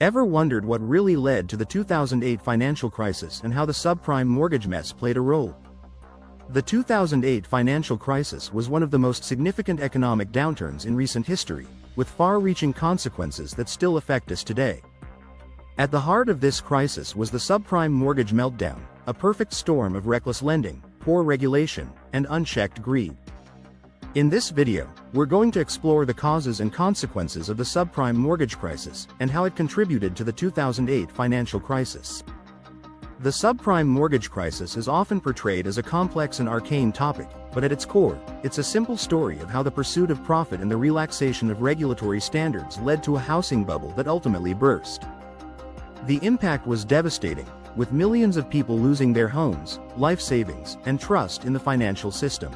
Ever wondered what really led to the 2008 financial crisis and how the subprime mortgage mess played a role? The 2008 financial crisis was one of the most significant economic downturns in recent history, with far-reaching consequences that still affect us today. At the heart of this crisis was the subprime mortgage meltdown, a perfect storm of reckless lending, poor regulation, and unchecked greed. In this video, we're going to explore the causes and consequences of the subprime mortgage crisis and how it contributed to the 2008 financial crisis. The subprime mortgage crisis is often portrayed as a complex and arcane topic, but at its core, it's a simple story of how the pursuit of profit and the relaxation of regulatory standards led to a housing bubble that ultimately burst. The impact was devastating, with millions of people losing their homes, life savings, and trust in the financial system.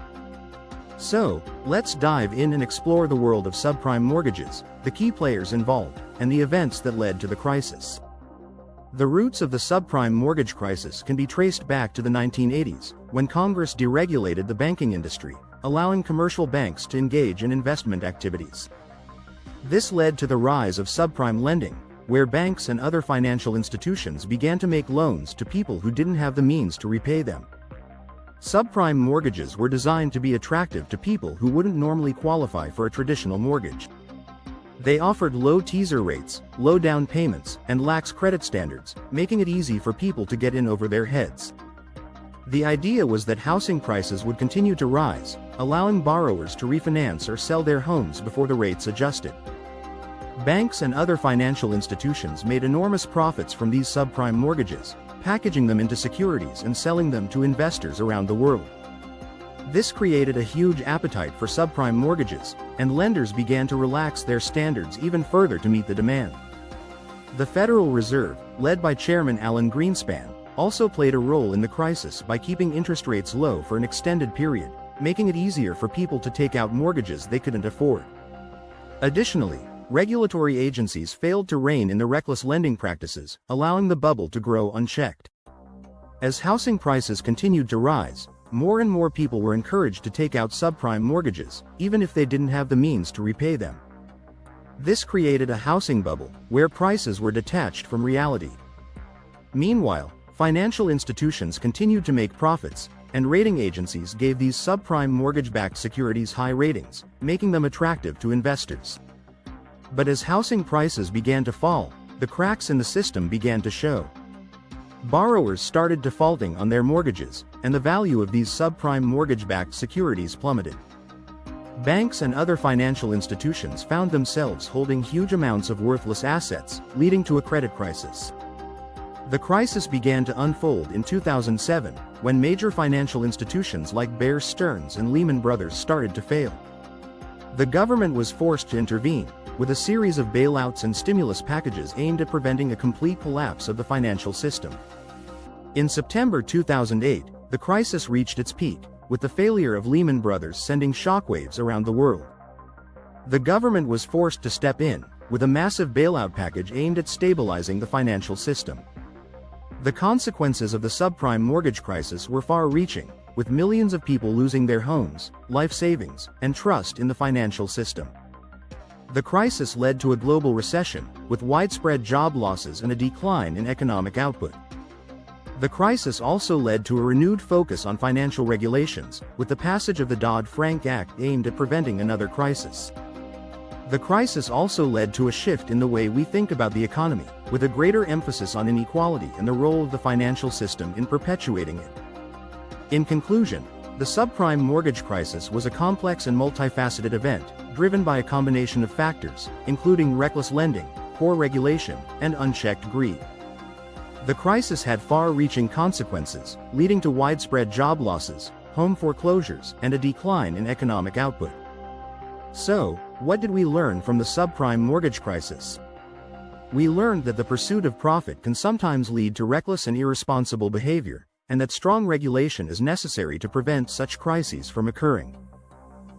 So, let's dive in and explore the world of subprime mortgages, the key players involved, and the events that led to the crisis. The roots of the subprime mortgage crisis can be traced back to the 1980s, when Congress deregulated the banking industry, allowing commercial banks to engage in investment activities. This led to the rise of subprime lending, where banks and other financial institutions began to make loans to people who didn't have the means to repay them. Subprime mortgages were designed to be attractive to people who wouldn't normally qualify for a traditional mortgage. They offered low teaser rates, low down payments, and lax credit standards, making it easy for people to get in over their heads. The idea was that housing prices would continue to rise, allowing borrowers to refinance or sell their homes before the rates adjusted. Banks and other financial institutions made enormous profits from these subprime mortgages, packaging them into securities and selling them to investors around the world. This created a huge appetite for subprime mortgages, and lenders began to relax their standards even further to meet the demand. The Federal Reserve, led by Chairman Alan Greenspan, also played a role in the crisis by keeping interest rates low for an extended period, making it easier for people to take out mortgages they couldn't afford. Additionally, regulatory agencies failed to rein in the reckless lending practices, allowing the bubble to grow unchecked. As housing prices continued to rise, more and more people were encouraged to take out subprime mortgages, even if they didn't have the means to repay them. This created a housing bubble, where prices were detached from reality. Meanwhile, financial institutions continued to make profits, and rating agencies gave these subprime mortgage-backed securities high ratings, making them attractive to investors. But as housing prices began to fall, the cracks in the system began to show. Borrowers started defaulting on their mortgages, and the value of these subprime mortgage-backed securities plummeted. Banks and other financial institutions found themselves holding huge amounts of worthless assets, leading to a credit crisis. The crisis began to unfold in 2007, when major financial institutions like Bear Stearns and Lehman Brothers started to fail. The government was forced to intervene, with a series of bailouts and stimulus packages aimed at preventing a complete collapse of the financial system. In September 2008, the crisis reached its peak, with the failure of Lehman Brothers sending shockwaves around the world. The government was forced to step in, with a massive bailout package aimed at stabilizing the financial system. The consequences of the subprime mortgage crisis were far-reaching, with millions of people losing their homes, life savings, and trust in the financial system. The crisis led to a global recession, with widespread job losses and a decline in economic output. The crisis also led to a renewed focus on financial regulations, with the passage of the Dodd-Frank Act aimed at preventing another crisis. The crisis also led to a shift in the way we think about the economy, with a greater emphasis on inequality and the role of the financial system in perpetuating it. In conclusion, the subprime mortgage crisis was a complex and multifaceted event, driven by a combination of factors, including reckless lending, poor regulation, and unchecked greed. The crisis had far-reaching consequences, leading to widespread job losses, home foreclosures, and a decline in economic output. So, what did we learn from the subprime mortgage crisis? We learned that the pursuit of profit can sometimes lead to reckless and irresponsible behavior, and that strong regulation is necessary to prevent such crises from occurring.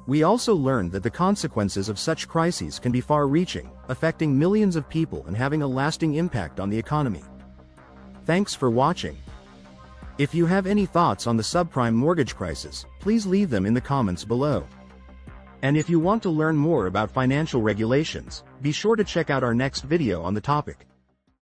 We also learned that the consequences of such crises can be far-reaching, affecting millions of people and having a lasting impact on the economy. Thanks for watching. If you have any thoughts on the subprime mortgage crisis, please leave them in the comments below. And if you want to learn more about financial regulations, be sure to check out our next video on the topic.